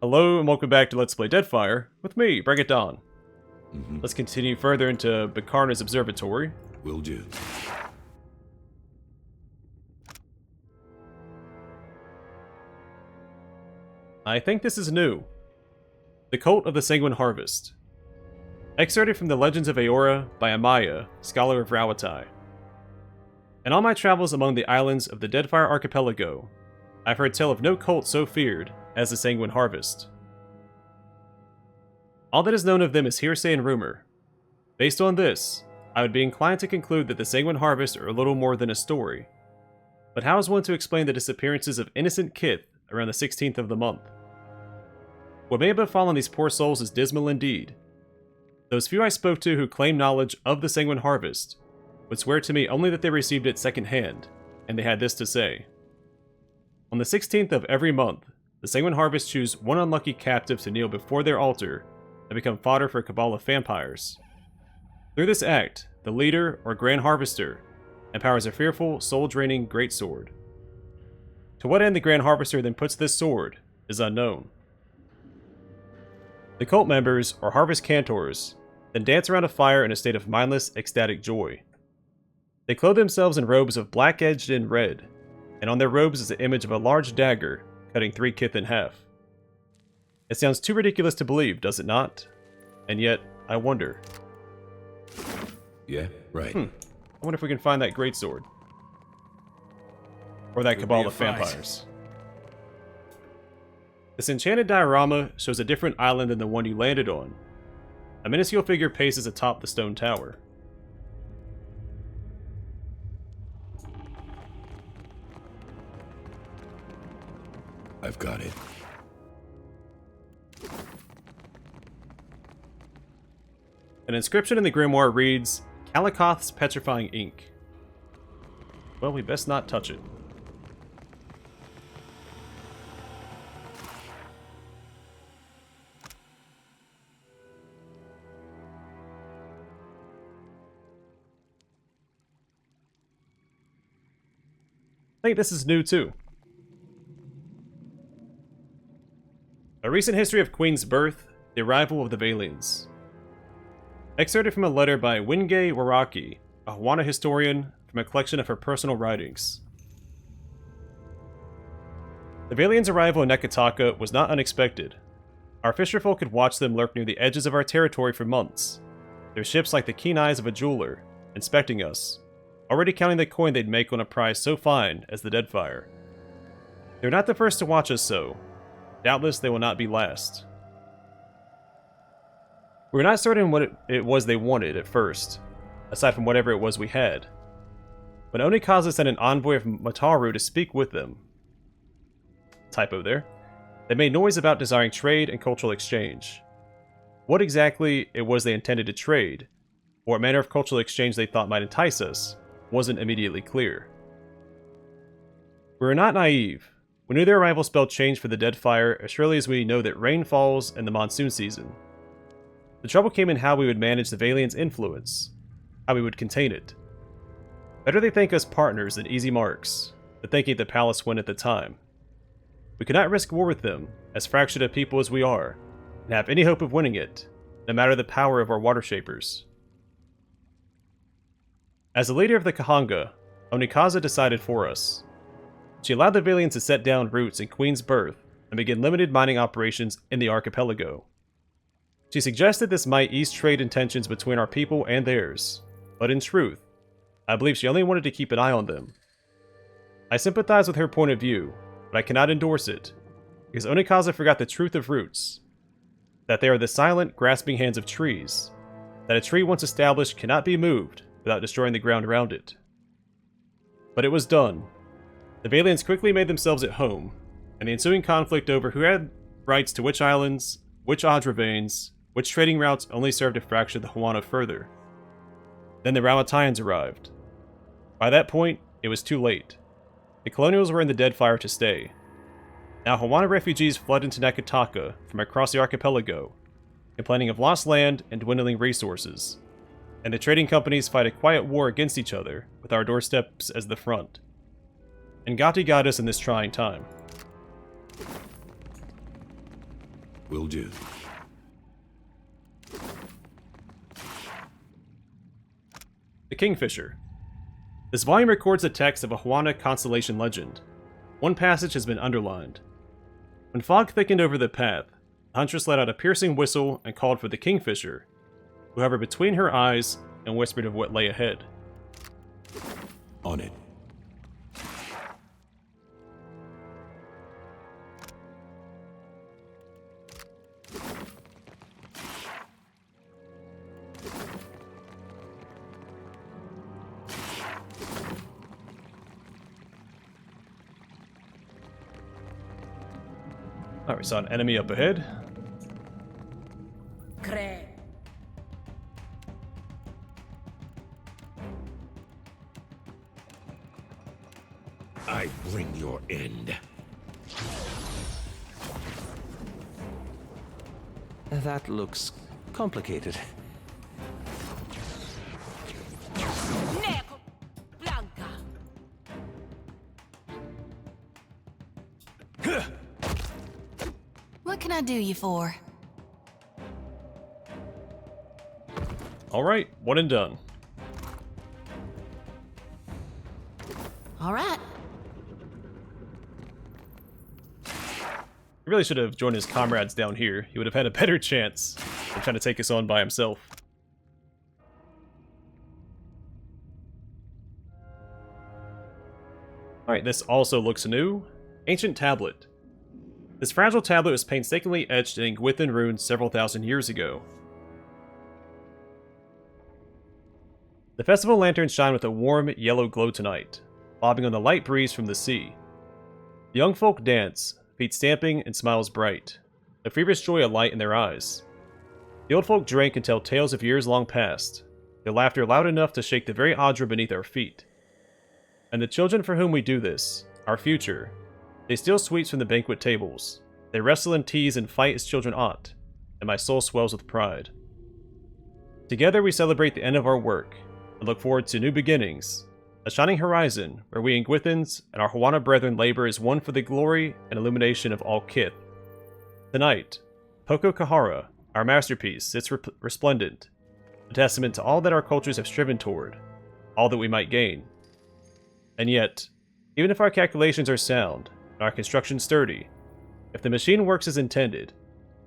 Hello and welcome back to Let's Play Deadfire with me, Bring It Dawn. Mm-hmm. Let's continue further into Bekarna's Observatory. Will do. I think this is new. The Cult of the Sanguine Harvest. Excerpted from the Legends of Aora by Amaya, Scholar of Rawatai. In all my travels among the islands of the Deadfire archipelago, I've heard tell of no cult so feared as the Sanguine Harvest. All that is known of them is hearsay and rumor. Based on this, I would be inclined to conclude that the Sanguine Harvest are little more than a story. But how is one to explain the disappearances of innocent kith around the 16th of the month? What may have befallen these poor souls is dismal indeed. Those few I spoke to who claimed knowledge of the Sanguine Harvest would swear to me only that they received it second-hand, and they had this to say. On the 16th of every month, the Sanguine Harvest choose one unlucky captive to kneel before their altar and become fodder for a cabal of vampires. Through this act, the leader, or Grand Harvester, empowers a fearful, soul-draining greatsword. To what end the Grand Harvester then puts this sword is unknown. The cult members, or harvest cantors, then dance around a fire in a state of mindless, ecstatic joy. They clothe themselves in robes of black-edged and red, and on their robes is the image of a large dagger cutting 3 kith in half. It sounds too ridiculous to believe, does it not? And yet, I wonder. Yeah, right. I wonder if we can find that greatsword. Or that cabal of vampires. This enchanted diorama shows a different island than the one you landed on. A minuscule figure paces atop the stone tower. I've got it. An inscription in the grimoire reads, Kalikoth's Petrifying Ink. Well, we best not touch it. I think this is new too. A recent history of Queen's birth, the arrival of the Valians. Excerpted from a letter by Wingay Waraki, a Hawana historian, from a collection of her personal writings. The Valians' arrival in Nekataka was not unexpected. Our fisherfolk had watched them lurk near the edges of our territory for months, their ships like the keen eyes of a jeweler, inspecting us, already counting the coin they'd make on a prize so fine as the Deadfire. They're not the first to watch us so. Doubtless they will not be last. We were not certain what it was they wanted at first, aside from whatever it was we had. When Onikaza sent an envoy of Mataru to speak with them, typo there, they made noise about desiring trade and cultural exchange. What exactly it was they intended to trade, or what manner of cultural exchange they thought might entice us, wasn't immediately clear. We were not naive. We knew their arrival spelled change for the Deadfire as surely as we know that rain falls in the monsoon season. The trouble came in how we would manage the Valians' influence, how we would contain it. Better they think us partners than easy marks, than thinking the palace win at the time. We could not risk war with them, as fractured a people as we are, and have any hope of winning it, no matter the power of our water shapers. As the leader of the Kahanga, Onikaza decided for us. She allowed the Valians to set down roots in Queen's birth and begin limited mining operations in the archipelago. She suggested this might ease trade tensions between our people and theirs, but in truth, I believe she only wanted to keep an eye on them. I sympathize with her point of view, but I cannot endorse it, because Onikaza forgot the truth of roots, that they are the silent, grasping hands of trees, that a tree once established cannot be moved without destroying the ground around it. But it was done. The Valians quickly made themselves at home, and the ensuing conflict over who had rights to which islands, which Adra veins, which trading routes only served to fracture the Hawana further. Then the Rawataians arrived. By that point, it was too late. The colonials were in the Deadfire to stay. Now Hawana refugees flood into Nekataka from across the archipelago, complaining of lost land and dwindling resources, and the trading companies fight a quiet war against each other with our doorsteps as the front. And Gati got us in this trying time. Will do. The Kingfisher. This volume records the text of a Confronting Constellation legend. One passage has been underlined. When fog thickened over the path, the huntress let out a piercing whistle and called for the Kingfisher, who hovered between her eyes and whispered of what lay ahead. On it. Alright, we saw an enemy up ahead. I bring your end. That looks complicated. What can I do you for? Alright, one and done. All right. He really should have joined his comrades down here. He would have had a better chance than trying to take us on by himself. Alright, this also looks new. Ancient Tablet. This fragile tablet was painstakingly etched in Gwithan runes several thousand years ago. The festival lanterns shine with a warm, yellow glow tonight, bobbing on the light breeze from the sea. The young folk dance, feet stamping and smiles bright, a feverish joy alight in their eyes. The old folk drink and tell tales of years long past, their laughter loud enough to shake the very Adra beneath our feet. And the children for whom we do this, our future, they steal sweets from the banquet tables. They wrestle and tease and fight as children ought, and my soul swells with pride. Together we celebrate the end of our work, and look forward to new beginnings, a shining horizon where we Ingwithans and our Huana brethren labor as one for the glory and illumination of all kith. Tonight, Poko Kahara, our masterpiece, sits resplendent, a testament to all that our cultures have striven toward, all that we might gain. And yet, even if our calculations are sound, and our construction sturdy, if the machine works as intended,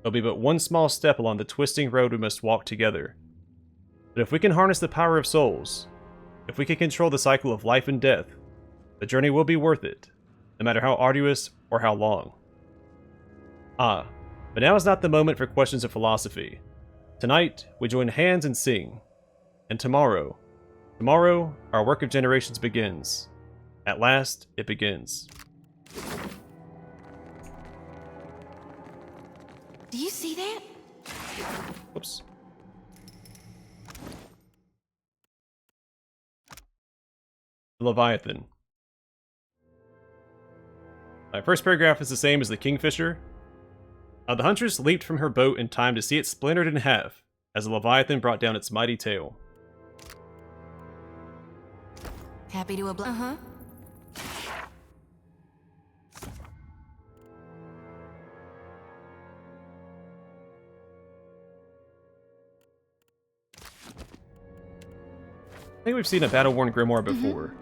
it'll be but one small step along the twisting road we must walk together. But if we can harness the power of souls, if we can control the cycle of life and death, the journey will be worth it, no matter how arduous or how long. Ah, but now is not the moment for questions of philosophy. Tonight, we join hands and sing. And tomorrow, our work of generations begins. At last, it begins. Do you see that? Whoops. The Leviathan. My first paragraph is the same as the Kingfisher. The huntress leaped from her boat in time to see it splintered in half as the Leviathan brought down its mighty tail. Happy to oblige. Uh-huh. I think we've seen a battle-worn grimoire before.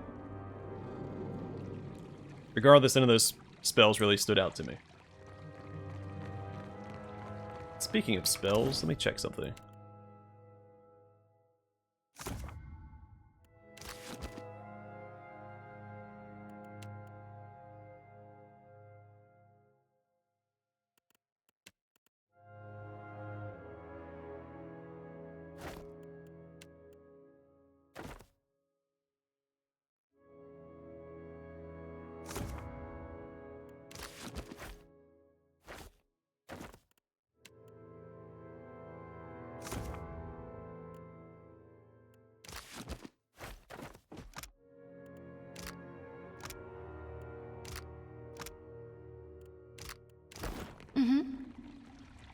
Regardless, none of those spells really stood out to me. Speaking of spells, let me check something.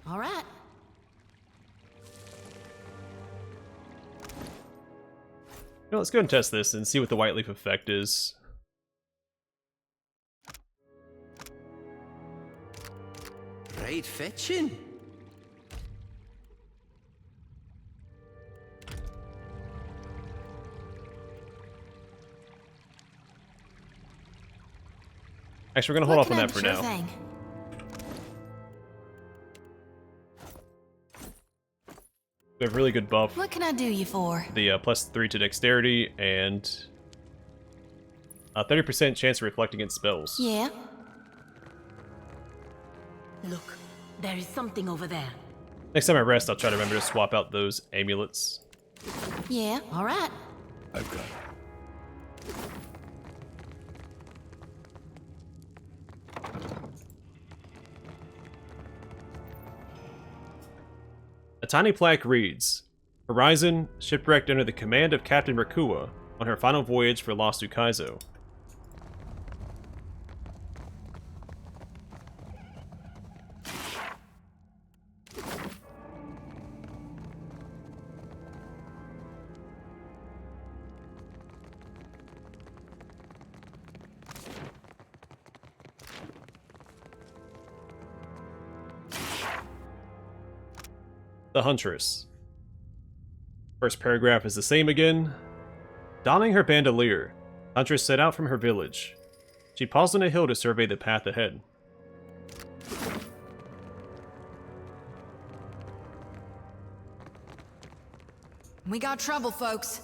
All right. Well, let's go and test this and see what the white leaf effect is. Right fetching. Actually, we're gonna hold What off on can I that do? for Sure now. thing. We have really good buff. What can I do you for? The +3 to dexterity and a 30% chance to reflect against spells. Yeah. Look, there is something over there. Next time I rest, I'll try to remember to swap out those amulets. Yeah. All right. I've got it. A tiny plaque reads, Horizon, shipwrecked under the command of Captain Rakua on her final voyage for Lost Ukaizo. The Huntress. First paragraph is the same again. Donning her bandolier, Huntress set out from her village. She paused on a hill to survey the path ahead. We got trouble, folks.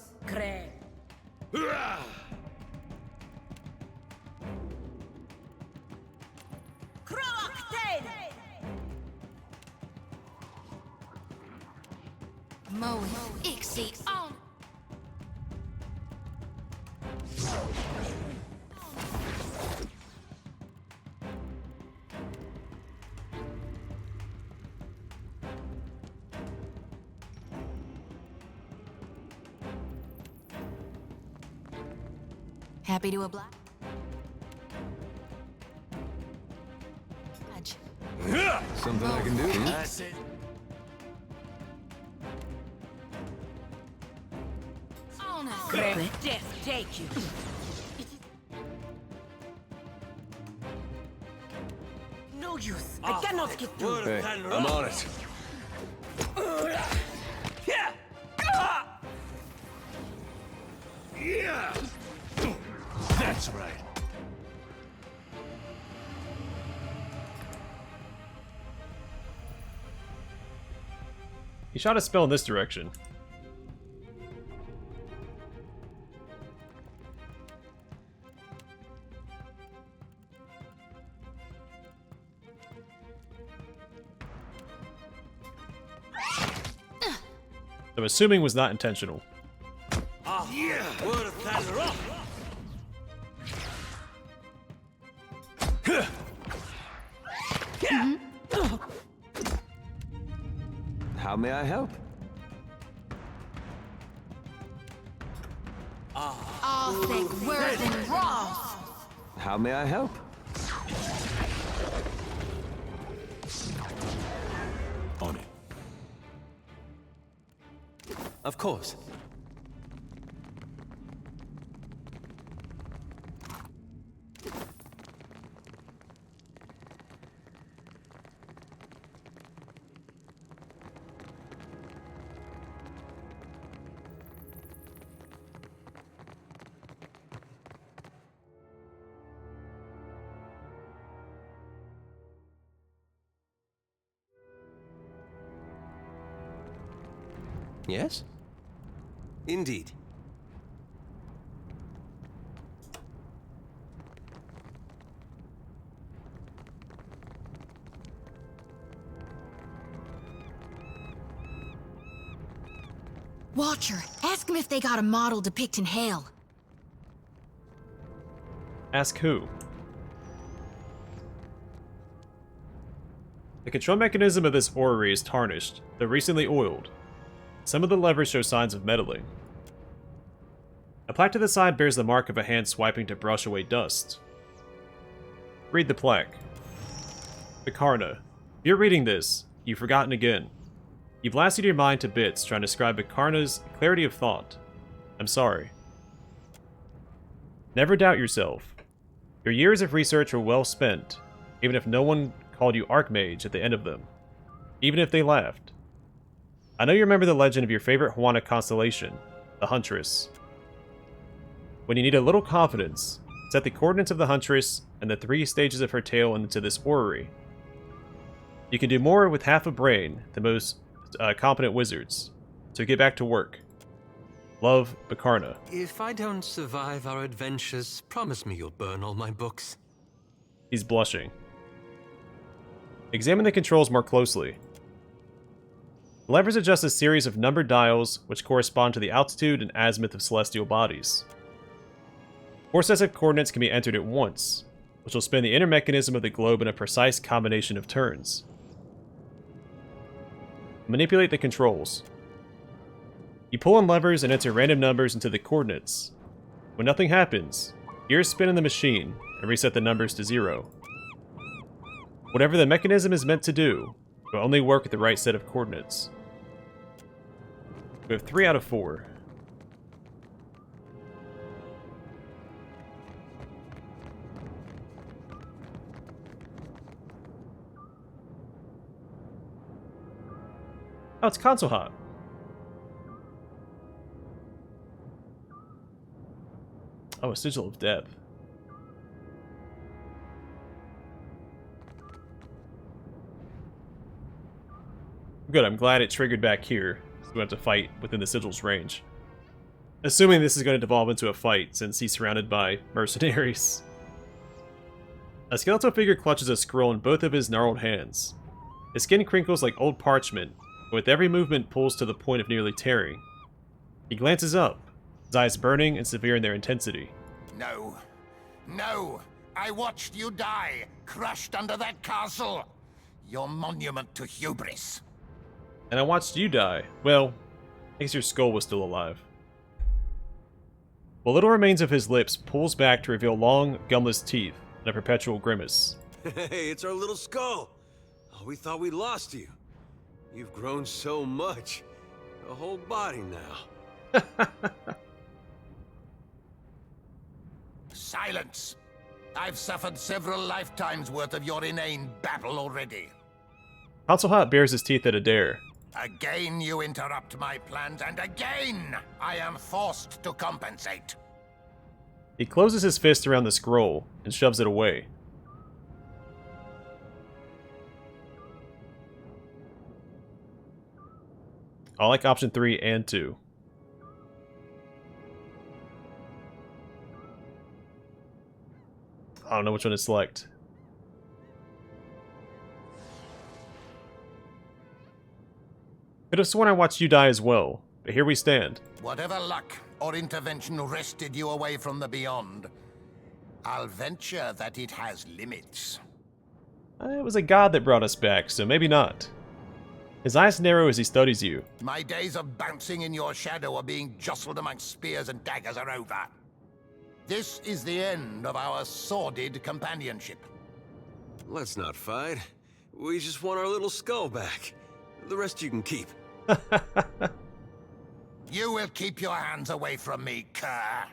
Moe, Ixie, on. Happy to oblige. Something I can do? That's it. On us. Let death take you. No use. I cannot get through. Hey, I'm on it. Yeah. That's right. He shot a spell in this direction. I'm assuming was not intentional. Yeah. How may I help? All thick, worth and raw. How may I help? On it. Of course. Yes? Indeed. Watcher, ask them if they got a model depicting hell. Ask who? The control mechanism of this orrery is tarnished, though recently oiled. Some of the levers show signs of meddling. A plaque to the side bears the mark of a hand swiping to brush away dust. Read the plaque. Bekarna. If you're reading this, you've forgotten again. You've lasted your mind to bits trying to describe Bekarna's clarity of thought. I'm sorry. Never doubt yourself. Your years of research were well spent, even if no one called you Archmage at the end of them. Even if they laughed. I know you remember the legend of your favorite Juana constellation, the Huntress. When you need a little confidence, Set the coordinates of the Huntress and the 3 stages of her tale into this orrery. You can do more with half a brain than most competent wizards, so get back to work. Love, Bekarna. If I don't survive our adventures, promise me you'll burn all my books. He's blushing. Examine the controls more closely. The levers adjust a series of numbered dials which correspond to the altitude and azimuth of celestial bodies. 4 sets of coordinates can be entered at once, which will spin the inner mechanism of the globe in a precise combination of turns. Manipulate the controls. You pull on levers and enter random numbers into the coordinates. When nothing happens, gears spin in the machine and reset the numbers to 0. Whatever the mechanism is meant to do, it will only work with the right set of coordinates. We have 3 out of 4. Oh, it's Concelhaut. Oh, a sigil of death. Good, I'm glad it triggered back here, so we have to fight within the sigil's range. Assuming this is going to devolve into a fight, since he's surrounded by mercenaries. A skeletal figure clutches a scroll in both of his gnarled hands. His skin crinkles like old parchment, and with every movement pulls to the point of nearly tearing. He glances up, his eyes burning and severe in their intensity. No. No! I watched you die, crushed under that castle! Your monument to hubris. And I watched you die. Well, I guess your skull was still alive. What little remains of his lips pulls back to reveal long, gumless teeth and a perpetual grimace. Hey, it's our little skull. Oh, we thought we lost you. You've grown so much. A whole body now. Silence! I've suffered several lifetimes worth of your inane babble already. Concelhaut bares his teeth at a dare. Again you interrupt my plans, and again I am forced to compensate. He closes his fist around the scroll and shoves it away. I like option 3 and 2. I don't know which one to select. Could have sworn I watched you die as well, but here we stand. Whatever luck or intervention wrested you away from the beyond, I'll venture that it has limits. It was a god that brought us back, so maybe not. His eyes narrow as he studies you. My days of bouncing in your shadow or being jostled amongst spears and daggers are over. This is the end of our sordid companionship. Let's not fight. We just want our little skull back. The rest you can keep. You will keep your hands away from me, cur.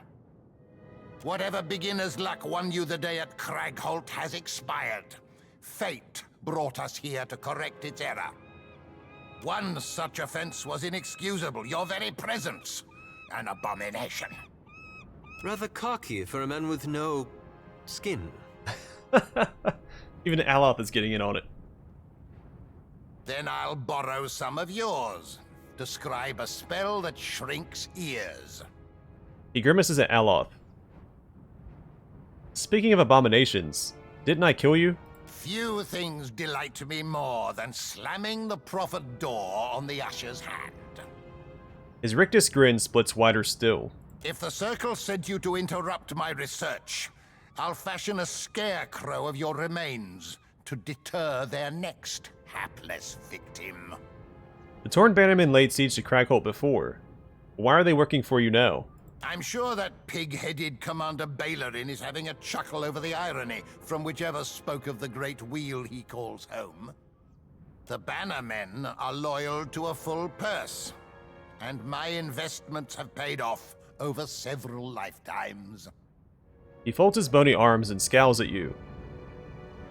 Whatever beginner's luck won you the day at Cragholt has expired. Fate brought us here to correct its error. One such offense was inexcusable. Your very presence, an abomination. Rather cocky for a man with no skin. Even Aloth is getting in on it. Then I'll borrow some of yours. Describe a spell that shrinks ears. He grimaces at Aloth. Speaking of abominations, didn't I kill you? Few things delight me more than slamming the prophet door on the usher's hand. His rictus grin splits wider still. If the Circle sent you to interrupt my research, I'll fashion a scarecrow of your remains to deter their next hapless victim. The Torn Bannermen laid siege to Cragholt before. Why are they working for you now? I'm sure that pig-headed Commander Bailerin is having a chuckle over the irony from whichever spoke of the great wheel he calls home. The Bannermen are loyal to a full purse, and my investments have paid off over several lifetimes. He folds his bony arms and scowls at you.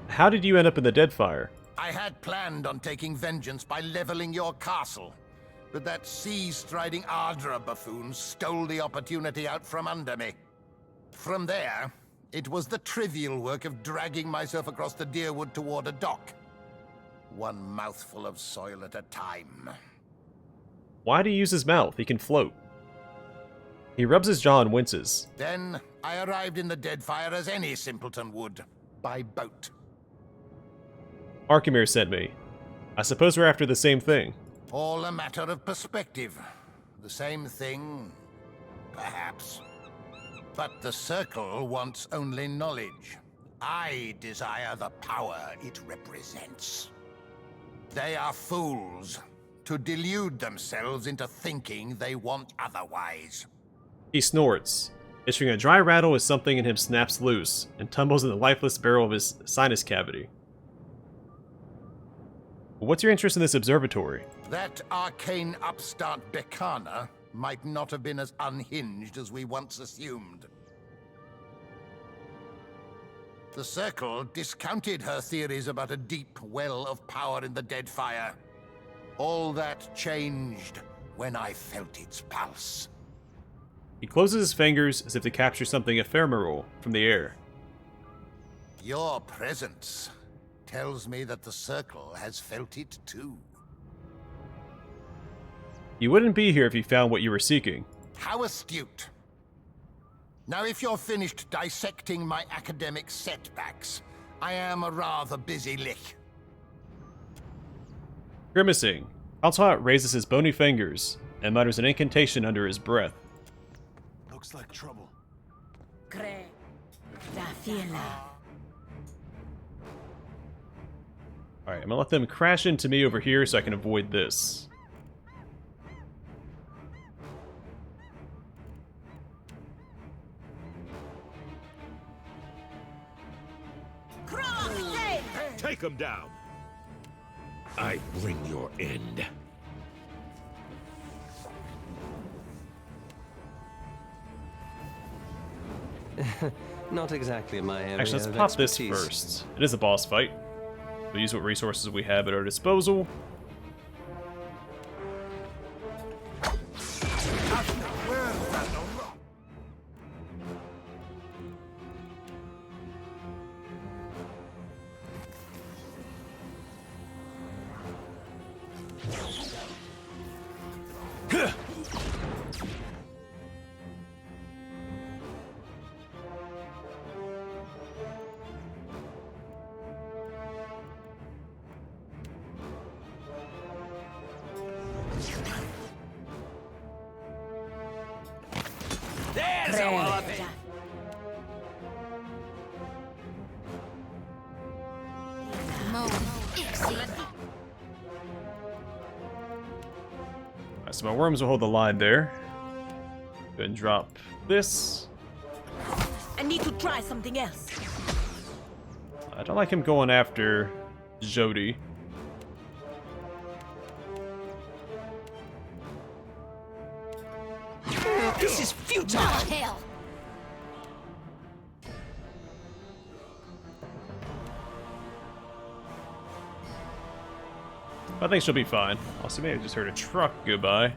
How did you end up in the Deadfire? I had planned on taking vengeance by leveling your castle, but that sea-striding Ardra buffoon stole the opportunity out from under me. From there, It was the trivial work of dragging myself across the deerwood toward a dock. One mouthful of soil at a time. Why do he use his mouth? He can float. He rubs his jaw and winces. Then I arrived in the Deadfire as any simpleton would, by boat. Arkemir sent me. I suppose we're after the same thing. All a matter of perspective. The same thing, perhaps. But the Circle wants only knowledge. I desire the power it represents. They are fools to delude themselves into thinking they want otherwise. He snorts, issuing a dry rattle as something in him snaps loose and tumbles in the lifeless barrel of his sinus cavity. What's your interest in this observatory? That arcane upstart Bekarna might not have been as unhinged as we once assumed. The Circle discounted her theories about a deep well of power in the Deadfire. All that changed when I felt its pulse. He closes his fingers as if to capture something ephemeral from the air. Your presence tells me that the Circle has felt it too. You wouldn't be here if you found what you were seeking. How astute. Now, if you're finished dissecting my academic setbacks, I am a rather busy lick. Grimacing, Concelhaut raises his bony fingers and mutters an incantation under his breath. Looks like trouble. Cre. Da fiela. Alright, I'm gonna let them crash into me over here so I can avoid this. Take him down. I bring your end. Not exactly my area. Actually, let's of pop this expertise. first. It is a boss fight. We'll use what resources we have at our disposal. Alright, so my worms will hold the line there. Go ahead and drop this. I need to try something else. I don't like him going after Jody. This is futile. Hell. I think she'll be fine. Also, maybe I just heard a truck go by.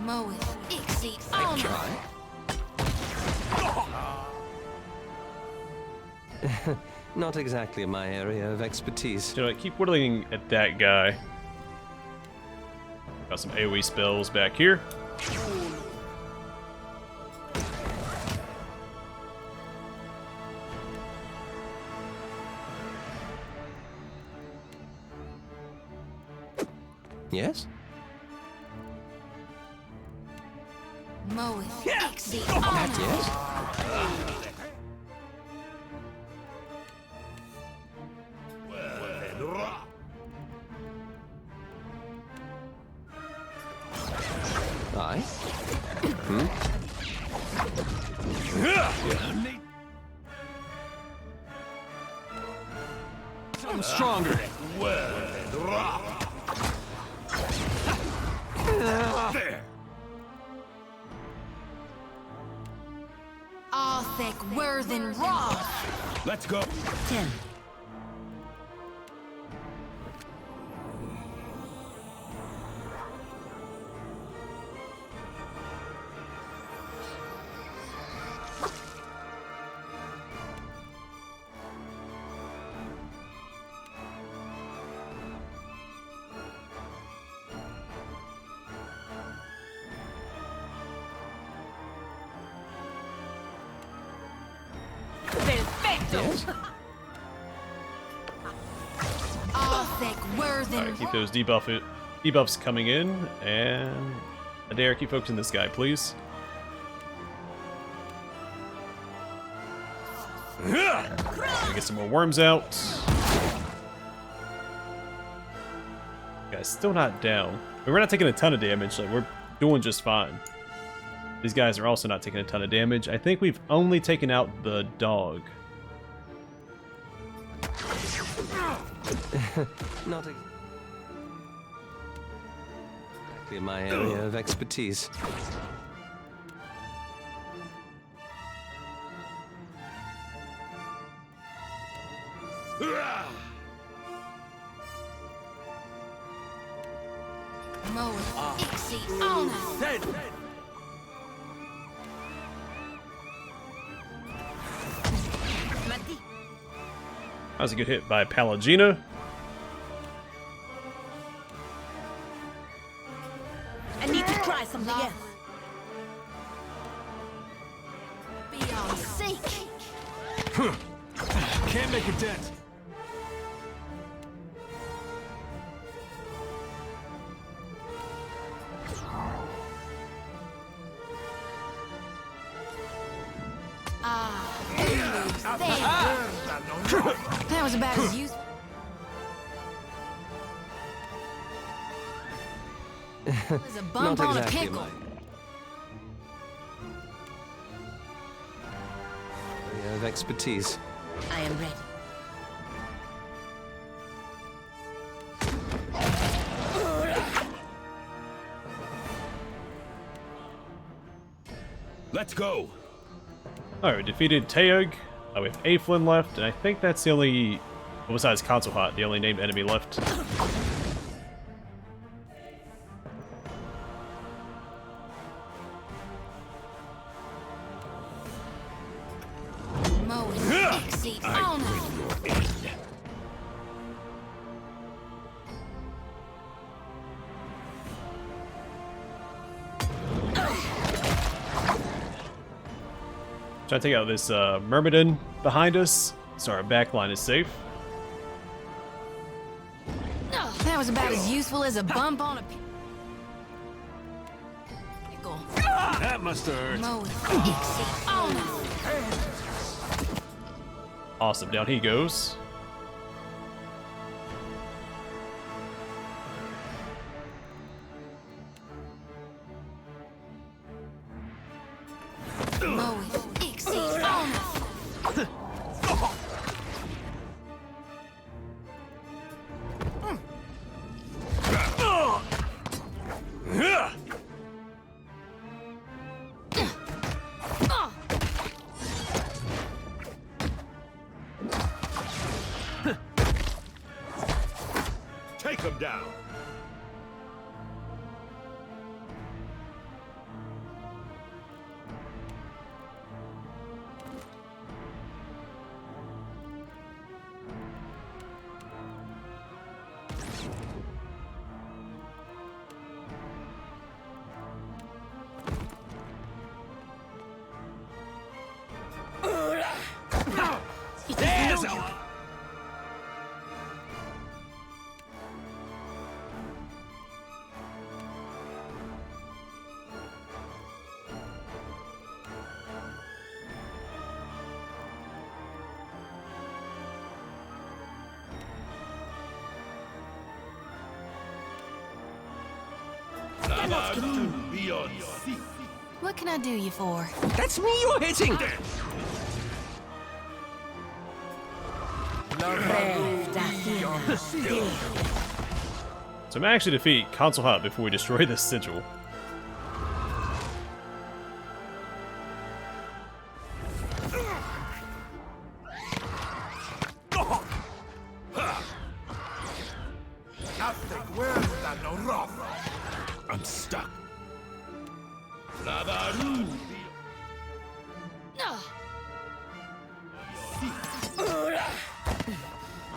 Moeth, Ixie, Honor. Not exactly my area of expertise. You know, keep whittling at that guy. Got some AoE spells back here. Yes? Moeth, Ixie, Honor. Yes? Aye? I'm stronger. There. Arthek Worthen Roth. Let's go. 10. Perfecto. Arthek Worthen Alright, keep those debuffs coming in, and Adair, keep focusing this guy, please. Gonna get some more worms out. Guy's still not down. We're not taking a ton of damage, like we're doing just fine. These guys are also not taking a ton of damage. I think we've only taken out the dog. Not exactly my area of expertise. Moeth Ixie Honor. Mati. That was a good hit by Palagina. I need to try something else. Beyond seek. Can't make a dent. That was about as useful. As a bump Not on a exactly pickle. my area of expertise. I am ready. Let's go. Alright, we defeated Teog. We have Aeflin left, and I think that's the only, well, besides Concelhaut, the only named enemy left. Moeth Ixie Honor. Try to take out this Myrmidon behind us, so our backline is safe. That was about as useful as a bump on a pickle. That must have hurt. Moeth Ixie Honor. Awesome, down he goes. Moeth Ixie Honor. Take him down. There's a... Beyond sea. What can I do you for? That's me you're hitting! So I'm actually defeat Concelhaut before we destroy this sigil. Nothing worse than no rough. I'm stuck.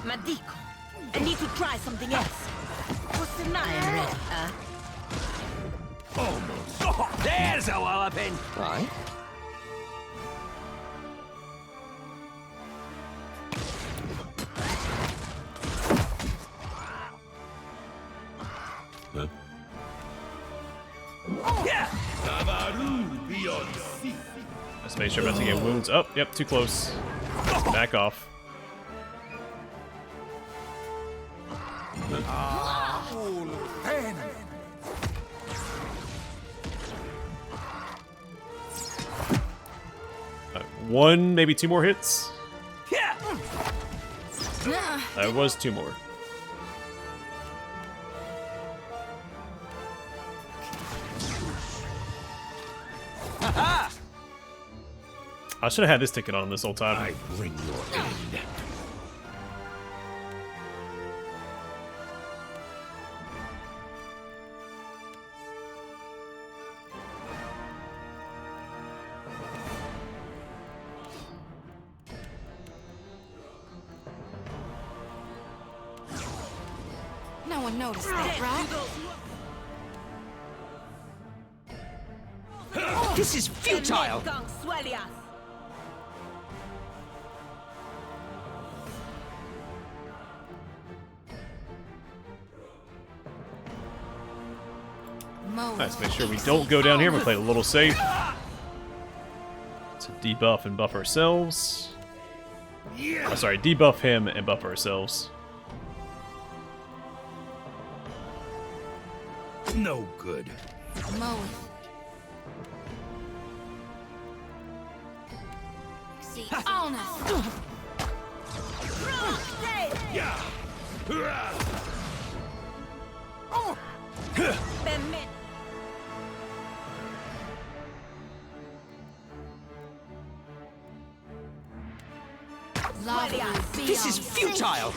Madico, I need to try something else. What's the night? I am ready, There's a walloping! Right. Huh? Let's make sure I'm not to get wounds. Oh, yep, too close. Back off. One, maybe two more hits. That was two more. I should have had this ticket on this whole time. I bring your end. No one noticed that, right? This is futile! Let's make sure we don't go down here. We play a little safe. To debuff and buff ourselves. Oh, sorry, debuff him and buff ourselves. No good. Moeth. See, honest. This is futile!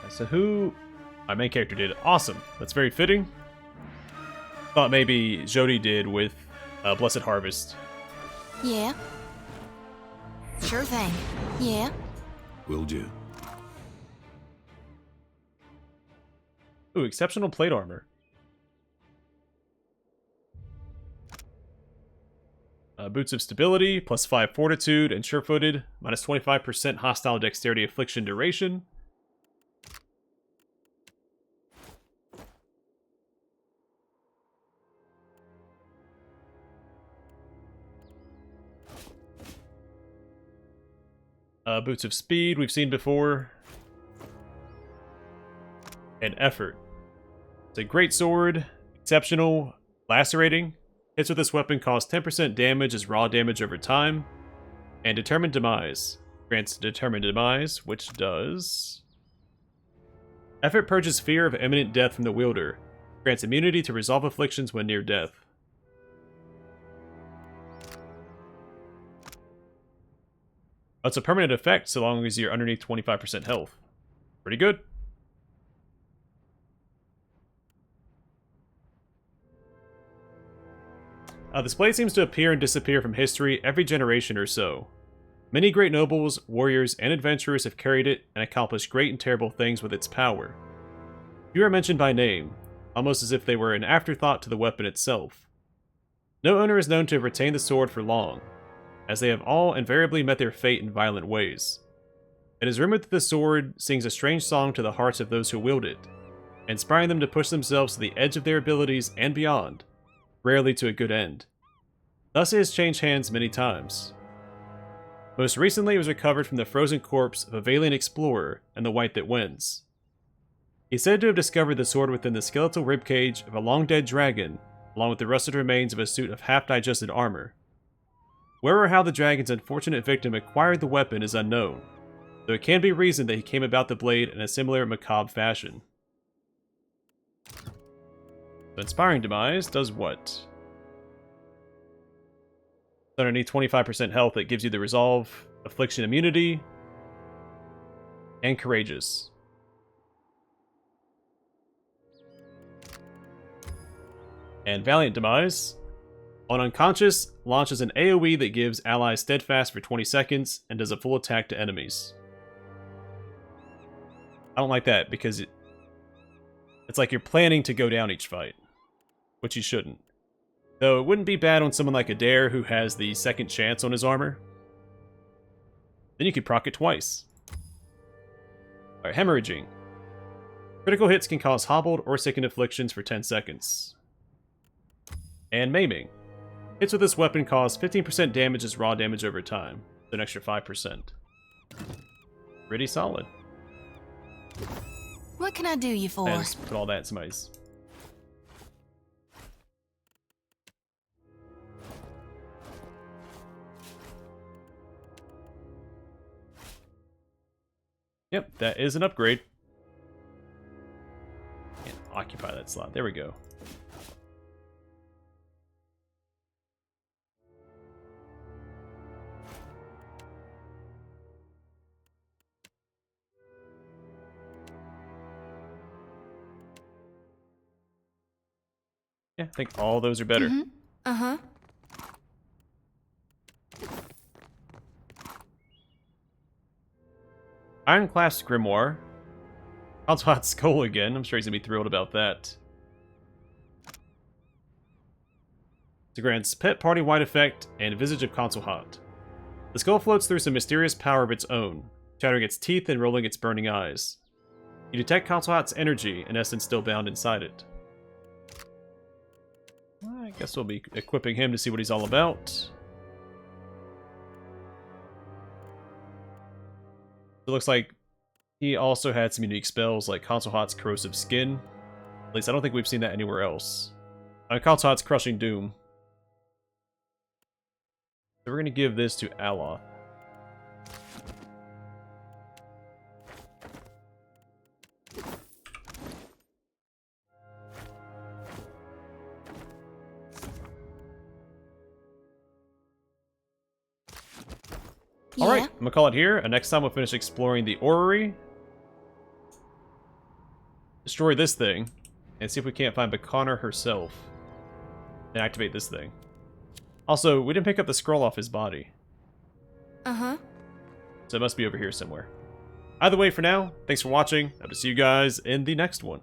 So who... My main character did. Awesome. That's very fitting. Thought maybe Jody did with Blessed Harvest. Yeah. Sure thing. Yeah. Will do. Ooh, exceptional plate armor. Boots of Stability, plus 5 Fortitude, and Sure-Footed, minus 25% Hostile Dexterity Affliction Duration. Boots of Speed, we've seen before. And Effort. It's a great sword, exceptional, lacerating. Hits with this weapon cause 10% damage as raw damage over time. And Determined Demise. Grants Determined Demise, which does... Effort purges fear of imminent death from the wielder. Grants immunity to resolve afflictions when near death. It's a permanent effect so long as you're underneath 25% health. Pretty good. This blade seems to appear and disappear from history every generation or so. Many great nobles, warriors, and adventurers have carried it and accomplished great and terrible things with its power. Few are mentioned by name, almost as if they were an afterthought to the weapon itself. No owner is known to have retained the sword for long, as they have all invariably met their fate in violent ways. It is rumored that the sword sings a strange song to the hearts of those who wield it, inspiring them to push themselves to the edge of their abilities and beyond, rarely to a good end. Thus it has changed hands many times. Most recently it was recovered from the frozen corpse of a Valiant explorer and the Wight that wins. He is said to have discovered the sword within the skeletal ribcage of a long-dead dragon along with the rusted remains of a suit of half-digested armor. Where or how the dragon's unfortunate victim acquired the weapon is unknown, though it can be reasoned that he came about the blade in a similar macabre fashion. The Inspiring Demise does what? Underneath 25% health, it gives you the Resolve, Affliction Immunity, and Courageous. And Valiant Demise. On unconscious, launches an AoE that gives allies steadfast for 20 seconds and does a full attack to enemies. I don't like that because it's like you're planning to go down each fight, which you shouldn't. Though it wouldn't be bad on someone like Adair who has the second chance on his armor. Then you could proc it twice. Alright, Hemorrhaging. Critical hits can cause hobbled or sickened afflictions for 10 seconds. And Maiming. Hits with this weapon cause 15% damage as raw damage over time, so an extra 5%. Pretty solid. What can I do you for? And put all that in somebody's. Yep, that is an upgrade. Can't occupy that slot. There we go. Yeah, I think all those are better. Uh-huh. Ironclass Grimoire. Concelhaut's skull again. I'm sure he's going to be thrilled about that. It grants Pet Party-wide effect and Visage of Concelhaut. The skull floats through some mysterious power of its own, chattering its teeth and rolling its burning eyes. You detect Concelhaut's energy, in essence still bound inside it. I guess we'll be equipping him to see what he's all about. It looks like he also had some unique spells like Concelhaut's Corrosive Skin. At least I don't think we've seen that anywhere else. Concelhaut's Crushing Doom. So we're going to give this to Aloth. Yeah. Alright, I'm gonna call it here, and next time we'll finish exploring the orrery. Destroy this thing, and see if we can't find Bekarna herself. And activate this thing. Also, we didn't pick up the scroll off his body. Uh-huh. So it must be over here somewhere. Either way, for now, thanks for watching. Hope to see you guys in the next one.